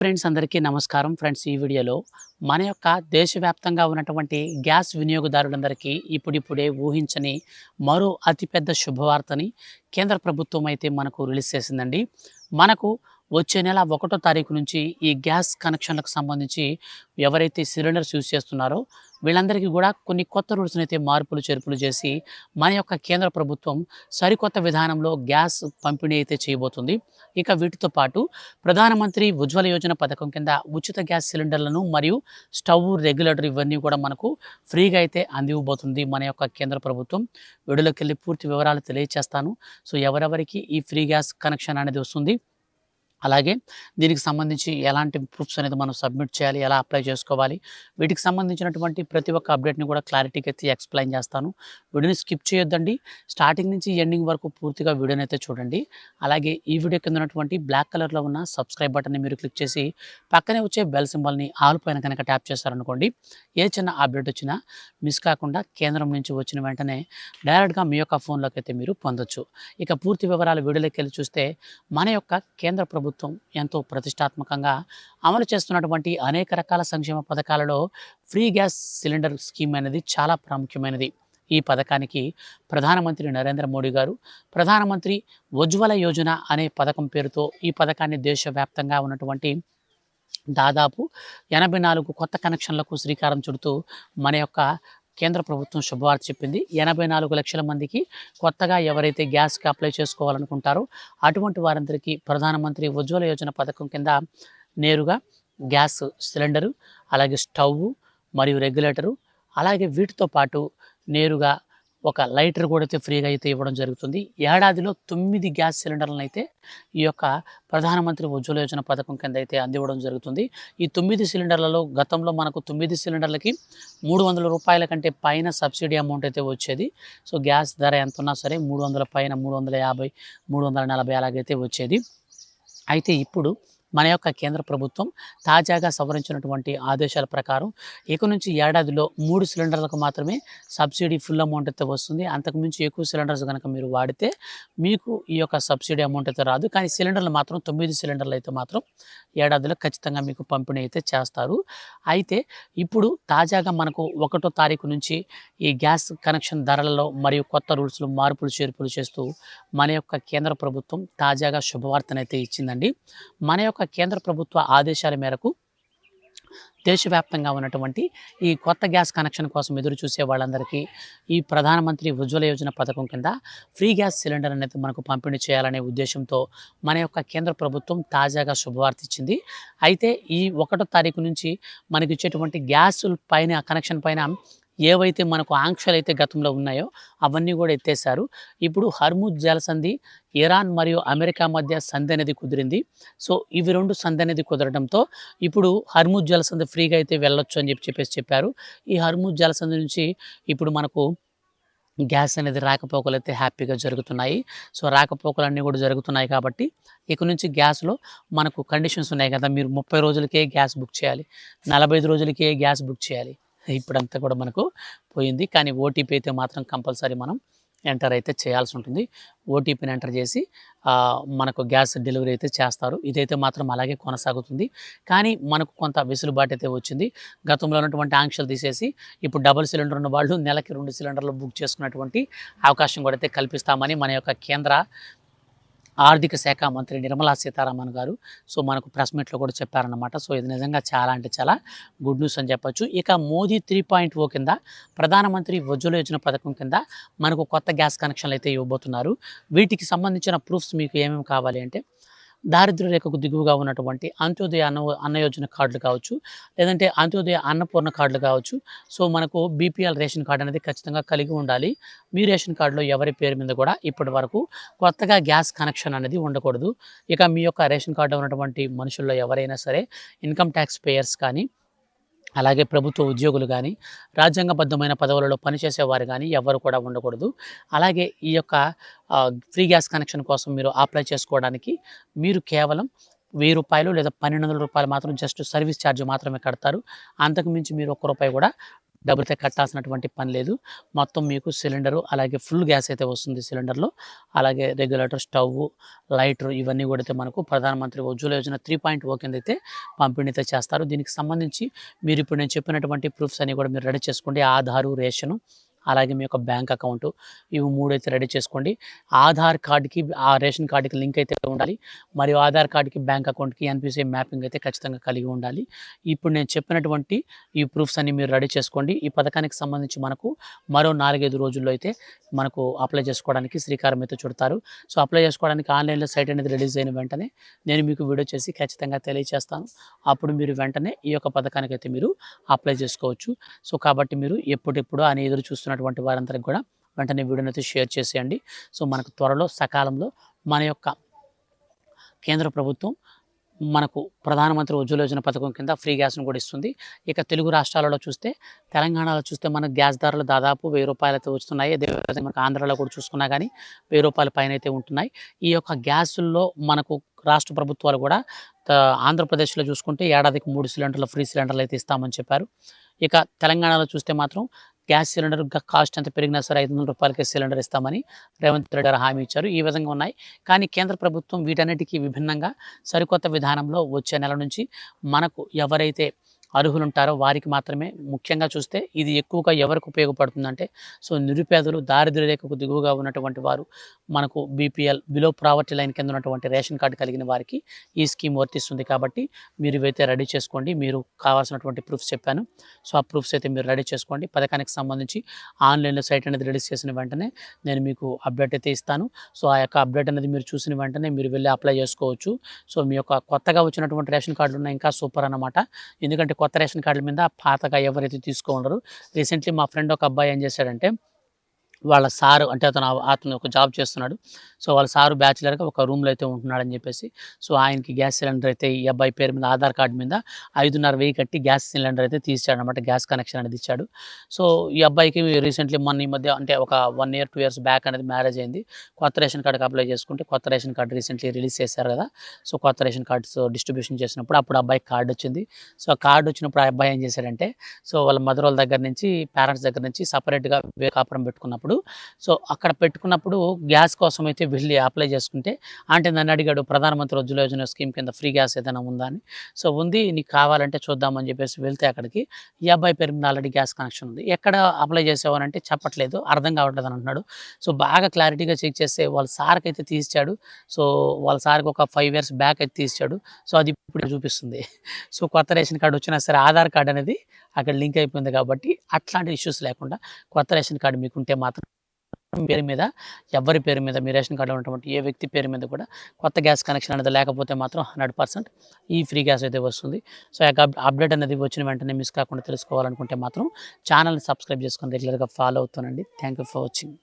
Friends అందరికీ నమస్కారం. Friends ఈ వీడియోలో మన యొక్క దేశవ్యాప్తంగా ఉన్నటువంటి గ్యాస్ వినియోగదారులందరికీ ఇప్పుడిప్పుడే ఊహించని మరో అతిపెద్ద శుభవార్తని కేంద్ర ప్రభుత్వం అయితే మనకు రిలీజ్ చేసిందండి. మనకు వచ్చే నెల 1వ తారీఖు నుంచి ఈ గ్యాస్ కనెక్షన్లకు సంబంధించి ఎవరైతే సిలిండర్స్ యూజ్ చేస్తున్నారో వీళ్ళందరికీ కూడా కొన్ని కొత్త రూల్స్ని అయితే మార్పులు చేర్పులు చేసి మన యొక్క కేంద్ర ప్రభుత్వం సరికొత్త విధానంలో గ్యాస్ పంపిణీ అయితే చేయబోతుంది. ఇక వీటితో పాటు ప్రధానమంత్రి ఉజ్వల యోజన పథకం కింద ఉచిత గ్యాస్ సిలిండర్లను మరియు స్టవ్, రెగ్యులేటర్ ఇవన్నీ కూడా మనకు ఫ్రీగా అయితే అందివ్వబోతుంది మన యొక్క కేంద్ర ప్రభుత్వం. వీడియోలోకి వెళ్ళి పూర్తి వివరాలు తెలియజేస్తాను. సో ఎవరెవరికి ఈ ఫ్రీ గ్యాస్ కనెక్షన్ అనేది వస్తుంది, అలాగే దీనికి సంబంధించి ఎలాంటి ప్రూఫ్స్ అనేది మనం సబ్మిట్ చేయాలి, ఎలా అప్లై చేసుకోవాలి, వీటికి సంబంధించినటువంటి ప్రతి ఒక్క అప్డేట్ని కూడా క్లారిటీగా అయితే ఎక్స్ప్లెయిన్ చేస్తాను. వీడియోని స్కిప్ చేయొద్దండి, స్టార్టింగ్ నుంచి ఎండింగ్ వరకు పూర్తిగా వీడియోని అయితే చూడండి. అలాగే ఈ వీడియో కింద ఉన్నటువంటి బ్లాక్ కలర్లో ఉన్న సబ్స్క్రైబ్ బటన్ని మీరు క్లిక్ చేసి పక్కనే వచ్చే బెల్ సింబల్ని ఆల్ పైన కనుక ట్యాప్ చేశారనుకోండి, ఏ చిన్న అప్డేట్ వచ్చినా మిస్ కాకుండా కేంద్రం నుంచి వచ్చిన వెంటనే డైరెక్ట్గా మీ యొక్క ఫోన్లోకి అయితే మీరు పొందొచ్చు. ఇక పూర్తి వివరాలు వీడియోలోకి వెళ్ళి చూస్తే మన యొక్క కేంద్ర ప్రభుత్వం ఎంతో ప్రతిష్టాత్మకంగా అమలు చేస్తున్నటువంటి అనేక రకాల సంక్షేమ పథకాలలో ఫ్రీ గ్యాస్ సిలిండర్ స్కీమ్ అనేది చాలా ప్రాముఖ్యమైనది. ఈ పథకానికి ప్రధానమంత్రి నరేంద్ర మోడీ గారు ప్రధానమంత్రి ఉజ్వల యోజన అనే పథకం పేరుతో ఈ పథకాన్ని దేశవ్యాప్తంగా ఉన్నటువంటి దాదాపు 84 కొత్త కనెక్షన్లకు శ్రీకారం చుడుతూ మన యొక్క కేంద్ర ప్రభుత్వం శుభవార్త చెప్పింది. 84 లక్షల మందికి కొత్తగా ఎవరైతే గ్యాస్కి అప్లై చేసుకోవాలనుకుంటారో అటువంటి వారందరికీ ప్రధానమంత్రి ఉజ్వల యోజన పథకం కింద నేరుగా గ్యాస్ సిలిండరు, అలాగే స్టవ్ మరియు రెగ్యులేటరు, అలాగే వీటితో పాటు నేరుగా ఒక లైటర్ కూడా అయితే ఫ్రీగా అయితే ఇవ్వడం జరుగుతుంది. ఏడాదిలో 9 గ్యాస్ సిలిండర్లను అయితే ఈ యొక్క ప్రధానమంత్రి ఉజ్వల యోజన పథకం కింద అయితే అందివ్వడం జరుగుతుంది. ఈ 9 సిలిండర్లలో గతంలో మనకు 9 సిలిండర్లకి 300 రూపాయల కంటే పైన సబ్సిడీ అమౌంట్ అయితే వచ్చేది. సో గ్యాస్ ధర ఎంత ఉన్నా సరే 300 పైన 350, 340 అలాగైతే వచ్చేది. అయితే ఇప్పుడు మన యొక్క కేంద్ర ప్రభుత్వం తాజాగా సవరించినటువంటి ఆదేశాల ప్రకారం ఇక నుంచి ఏడాదిలో 3 సిలిండర్లకు మాత్రమే సబ్సిడీ ఫుల్ అమౌంట్ అయితే వస్తుంది. అంతకుమించి ఎక్కువ సిలిండర్స్ కనుక మీరు వాడితే మీకు ఈ యొక్క సబ్సిడీ అమౌంట్ అయితే రాదు. కానీ సిలిండర్లు మాత్రం 9 సిలిండర్లు అయితే మాత్రం ఏడాదిలో ఖచ్చితంగా మీకు పంపిణీ అయితే చేస్తారు. అయితే ఇప్పుడు తాజాగా మనకు 1వ తారీఖు నుంచి ఈ గ్యాస్ కనెక్షన్ ధరలలో మరియు కొత్త రూల్స్లు మార్పులు చేర్పులు చేస్తూ మన యొక్క కేంద్ర ప్రభుత్వం తాజాగా శుభవార్తనైతే ఇచ్చిందండి. మన యొక్క కేంద్ర ప్రభుత్వ ఆదేశాల మేరకు దేశవ్యాప్తంగా ఉన్నటువంటి ఈ కొత్త గ్యాస్ కనెక్షన్ కోసం ఎదురు చూసే వాళ్ళందరికీ ఈ ప్రధానమంత్రి ఉజ్వల యోజన పథకం కింద ఫ్రీ గ్యాస్ సిలిండర్ అనేది మనకు పంపిణీ చేయాలనే ఉద్దేశంతో మన యొక్క కేంద్ర ప్రభుత్వం తాజాగా శుభవార్త ఇచ్చింది. అయితే ఈ 1వ తారీఖు నుంచి మనకి ఇచ్చేటువంటి గ్యాస్ పైన కనెక్షన్ పైన ఏవైతే మనకు ఆంక్షలు అయితే గతంలో ఉన్నాయో అవన్నీ కూడా ఎత్తేసారు. ఇప్పుడు హర్ముజ్ జలసంధి ఇరాన్ మరియు అమెరికా మధ్య సంధి అనేది కుదిరింది. సో ఇవి 2 సంధి అనేది కుదరడంతో ఇప్పుడు హర్ముజ్ జలసంధి ఫ్రీగా అయితే వెళ్ళొచ్చు అని చెప్పారు. ఈ హర్ముజ్ జలసంధి నుంచి ఇప్పుడు మనకు గ్యాస్ అనేది రాకపోకలు అయితే హ్యాపీగా జరుగుతున్నాయి. సో రాకపోకలన్నీ కూడా జరుగుతున్నాయి కాబట్టి ఇక నుంచి గ్యాస్లో మనకు కండిషన్స్ ఉన్నాయి కదా, మీరు 30 రోజులకే గ్యాస్ బుక్ చేయాలి, 45 రోజులకే గ్యాస్ బుక్ చేయాలి. ఇప్పుడంతా కూడా మనకు పోయింది. కానీ ఓటీపీ అయితే మాత్రం కంపల్సరీ మనం ఎంటర్ అయితే చేయాల్సి ఉంటుంది. ఓటీపీని ఎంటర్ చేసి మనకు గ్యాస్ డెలివరీ అయితే చేస్తారు. ఇదైతే మాత్రం అలాగే కొనసాగుతుంది. కానీ మనకు కొంత వెసులుబాటు అయితే వచ్చింది. గతంలో ఉన్నటువంటి ఆంక్షలు తీసేసి ఇప్పుడు డబుల్ సిలిండర్ ఉన్న వాళ్ళు నెలకి 2 సిలిండర్లు బుక్ చేసుకున్నటువంటి అవకాశం కూడా అయితే కల్పిస్తామని మన యొక్క కేంద్ర ఆర్థిక శాఖ మంత్రి నిర్మలా సీతారామన్ గారు సో మనకు ప్రెస్ మీట్లో కూడా చెప్పారన్నమాట. సో ఇది నిజంగా చాలా అంటే చాలా గుడ్ న్యూస్ అని చెప్పొచ్చు. ఇక మోదీ 3.0 కింద ప్రధానమంత్రి ఉజ్వల యోజన పథకం కింద మనకు కొత్త గ్యాస్ కనెక్షన్లు అయితే ఇవ్వబోతున్నారు. వీటికి సంబంధించిన ప్రూఫ్స్ మీకు ఏమేమి కావాలి అంటే దారిద్ర్య రేఖకు దిగువగా ఉన్నటువంటి అంత్యోదయ అన్న యోజన కార్డులు కావచ్చు, లేదంటే అంత్యోదయ అన్నపూర్ణ కార్డులు కావచ్చు. సో మనకు బీపీఎల్ రేషన్ కార్డు అనేది ఖచ్చితంగా కలిగి ఉండాలి. మీ రేషన్ కార్డులో ఎవరి పేరు మీద కూడా ఇప్పటి వరకు కొత్తగా గ్యాస్ కనెక్షన్ అనేది ఉండకూడదు. ఇక మీ యొక్క రేషన్ కార్డు ఉన్నటువంటి మనుషుల్లో ఎవరైనా సరే ఇన్కమ్ ట్యాక్స్ పేయర్స్ కానీ, అలాగే ప్రభుత్వ ఉద్యోగులు కానీ, రాజ్యాంగబద్ధమైన పదవులలో పనిచేసేవారు కానీ ఎవరు కూడా ఉండకూడదు. అలాగే ఈ యొక్క ఫ్రీ గ్యాస్ కనెక్షన్ కోసం మీరు అప్లై చేసుకోవడానికి మీరు కేవలం ₹1000 లేదా ₹1200 మాత్రం జస్ట్ సర్వీస్ ఛార్జ్ మాత్రమే కడతారు. అంతకు మించి మీరు ₹1 కూడా డబ్బులు అయితే కట్టాల్సినటువంటి పని లేదు. మొత్తం మీకు సిలిండరు, అలాగే ఫుల్ గ్యాస్ అయితే వస్తుంది సిలిండర్‌లో. అలాగే రెగ్యులేటర్, స్టవ్వు, లైటరు ఇవన్నీ కూడా అయితే మనకు ప్రధానమంత్రి ఉజ్వల యోజన 3.0 కింద అయితే పంపిణీ అయితే చేస్తారు. దీనికి సంబంధించి మీరు ఇప్పుడు నేను చెప్పినటువంటి ప్రూఫ్స్ అన్నీ కూడా మీరు రెడీ చేసుకోండి. ఆధారు, రేషను, అలాగే మీ యొక్క బ్యాంక్ అకౌంటు, ఇవి 3 అయితే రెడీ చేసుకోండి. ఆధార్ కార్డ్‌కి, ఆ రేషన్ కార్డ్‌కి లింక్ అయితే ఉండాలి. మరియు ఆధార్ కార్డ్‌కి, బ్యాంక్ అకౌంట్‌కి ఎన్‌పీసీ మ్యాపింగ్ అయితే ఖచ్చితంగా కలిగి ఉండాలి. ఇప్పుడు నేను చెప్పినటువంటి ఈ ప్రూఫ్స్ అన్ని మీరు రెడీ చేసుకోండి. ఈ పథకానికి సంబంధించి మనకు మరో 4, 5 రోజుల్లో అయితే మనకు అప్లై చేసుకోవడానికి శ్రీకారం అయితే చుడతారు. సో, అప్లై చేసుకోవడానికి ఆన్‌లైన్‌లో సైట్ అనేది రిలీజ్ అయిన వెంటనే నేను మీకు వీడియో చేసి ఖచ్చితంగా తెలియచేస్తాను. అప్పుడు మీరు వెంటనే ఈ యొక్క పథకానికైతే మీరు అప్లై చేసుకోవచ్చు. సో, కాబట్టి మీరు ఎప్పుడెప్పుడు అని ఎదురు చూస్తున్నటువంటి వారందరికి కూడా వెంటనే వీడియోని అయితే షేర్ చేసేయండి. సో, మనకు త్వరలో సకాలంలో మన యొక్క కేంద్ర ప్రభుత్వం మనకు ప్రధానమంత్రి ఉజ్వల యోజన పథకం కింద ఫ్రీ గ్యాస్‌ను కూడా ఇస్తుంది. ఇక తెలుగు రాష్ట్రాలలో చూస్తే, తెలంగాణలో చూస్తే మనకు గ్యాస్ ధరలు దాదాపు రూ. 1000 అయితే వస్తున్నాయి. అదేవిధంగా మనకు ఆంధ్రాలో కూడా చూసుకున్నా గానీ రూ. 1000 పైనైతే ఉంటున్నాయి. ఈ యొక్క గ్యాసుల్లో మనకు రాష్ట్ర ప్రభుత్వాలు కూడా ఆంధ్రప్రదేశ్‌లో చూసుకుంటే ఏడాదికి 3 సిలిండర్లు ఫ్రీ సిలిండర్లు అయితే ఇస్తామని చెప్పారు. ఇక తెలంగాణలో చూస్తే మాత్రం గ్యాస్ సిలిండర్ కాస్ట్ ఎంత పెరిగినా సరే రూ. 500కే సిలిండర్ ఇస్తామని రేవంత్ రెడ్డి గారు హామీ ఇచ్చారు. ఈ విధంగా ఉన్నాయి. కానీ కేంద్ర ప్రభుత్వం వీటన్నిటికీ విభిన్నంగా సరికొత్త విధానంలో వచ్చే నెల నుంచి మనకు ఎవరైతే అర్హులుంటారో వారికి మాత్రమే, ముఖ్యంగా చూస్తే ఇది ఎక్కువగా ఎవరికి ఉపయోగపడుతుందంటే, సో, నిరుపేదలు, దారిద్ర్య రేఖకు దిగువగా ఉన్నటువంటి వారు, మనకు బీపీఎల్, బిలో ప్రావర్టీ లైన్ కింద ఉన్నటువంటి రేషన్ కార్డు కలిగిన వారికి ఈ స్కీమ్ వర్తిస్తుంది. కాబట్టి మీరు ఇవైతే రెడీ చేసుకోండి. మీరు కావాల్సినటువంటి ప్రూఫ్స్ చెప్పాను. సో, ఆ ప్రూఫ్స్ అయితే మీరు రెడీ చేసుకోండి. పథకానికి సంబంధించి ఆన్‌లైన్‌లో సైట్ అనేది రిలీజ్ చేసిన వెంటనే నేను మీకు అప్డేట్ అయితే ఇస్తాను. సో, ఆ యొక్క అప్డేట్ అనేది మీరు చూసిన వెంటనే మీరు వెళ్ళి అప్లై చేసుకోవచ్చు. సో, మీ యొక్క కొత్తగా వచ్చినటువంటి రేషన్ కార్డులు ఉన్నాయి, ఇంకా సూపర్ అన్నమాట. ఎందుకంటే కొత్త రేషన్ కార్డుల మీద పాతగా ఎవరైతే తీసుకోండరు. రీసెంట్లీ మా ఫ్రెండ్ ఒక అబ్బాయి ఏం చేశాడంటే, వాళ్ళ సారు అంటే అతను ఒక జాబ్ చేస్తున్నాడు. సో, వాళ్ళ సారు బ్యాచిలర్‌గా ఒక రూమ్‌లో అయితే ఉంటున్నాడని చెప్పేసి, సో, ఆయనకి గ్యాస్ సిలిండర్ అయితే ఈ అబ్బాయి పేరు మీద ఆధార్ కార్డ్ మీద 5,500 కట్టి గ్యాస్ సిలిండర్ అయితే తీసిచ్చాడనమాట. గ్యాస్ కనెక్షన్ అనేది ఇచ్చాడు. సో, ఈ అబ్బాయికి రీసెంట్లీ మొన్న ఈ మధ్య అంటే ఒక 1 ఇయర్, 2 ఇయర్స్ బ్యాక్ అనేది మ్యారేజ్ అయింది. కొత్త రేషన్ కార్డ్‌కి అప్లై చేసుకుంటే కొత్త రేషన్ కార్డ్ రీసెంట్లీ రిలీజ్ చేశారు కదా! సో, కొత్త రేషన్ కార్డ్స్ డిస్ట్రిబ్యూషన్ చేసినప్పుడు అప్పుడు అబ్బాయికి కార్డ్ వచ్చింది. సో, ఆ కార్డ్ వచ్చినప్పుడు ఆ అబ్బాయి ఏం చేశాడంటే, సో, వాళ్ళ మదర్ వాళ్ళ దగ్గర నుంచి, పేరెంట్స్ దగ్గర నుంచి సెపరేట్‌గా కాపురం పెట్టుకున్నప్పుడు, సో, అక్కడ పెట్టుకున్నప్పుడు గ్యాస్ కోసం అయితే వెళ్ళి అప్లై చేసుకుంటే, అంటే నన్ను అడిగాడు, ప్రధానమంత్రి ఉజ్వల యోజన స్కీమ్ కింద ఫ్రీ గ్యాస్ ఏదైనా ఉందా అని. సో, ఉంది, నీకు కావాలంటే చూద్దామని చెప్పేసి వెళ్తే అక్కడికి ఈ అబ్బాయి పేరు మీద ఆల్రెడీ గ్యాస్ కనెక్షన్ ఉంది. ఎక్కడ అప్లై చేసావు అని అంటే చెప్పట్లేదు, అర్థం కావట్లేదు అని అంటున్నాడు. సో, బాగా క్లారిటీగా చెక్ చేస్తే వాళ్ళ సార్‌కి అయితే తీసిచ్చాడు. సో, వాళ్ళ సార్‌కి ఒక 5 ఇయర్స్ బ్యాక్ అయితే తీసిచ్చాడు. సో, అది ఇప్పుడు చూపిస్తుంది. సో, కొత్త రేషన్ కార్డ్ వచ్చినా సరే ఆధార్ కార్డ్ అనేది అక్కడ లింక్ అయిపోయింది కాబట్టి అట్లాంటి ఇష్యూస్ లేకుండా కొత్త రేషన్ కార్డ్ మీకుంటే మాత్రం పేరు మీద, ఎవరి పేరు మీద, మీ రేషన్ కార్డులో ఉన్నటువంటి ఏ వ్యక్తి పేరు మీద కూడా కొత్త గ్యాస్ కనెక్షన్ అనేది లేకపోతే మాత్రం 100% ఈ ఫ్రీ గ్యాస్ అయితే వస్తుంది. సో, ఆ అప్డేట్ అనేది వచ్చిన వెంటనే మిస్ కాకుండా తెలుసుకోవాలనుకుంటే మాత్రం ఛానల్‌ని సబ్స్క్రైబ్ చేసుకొని రెగ్యులర్‌గా ఫాలో అవుతానండి. Thank you for watching.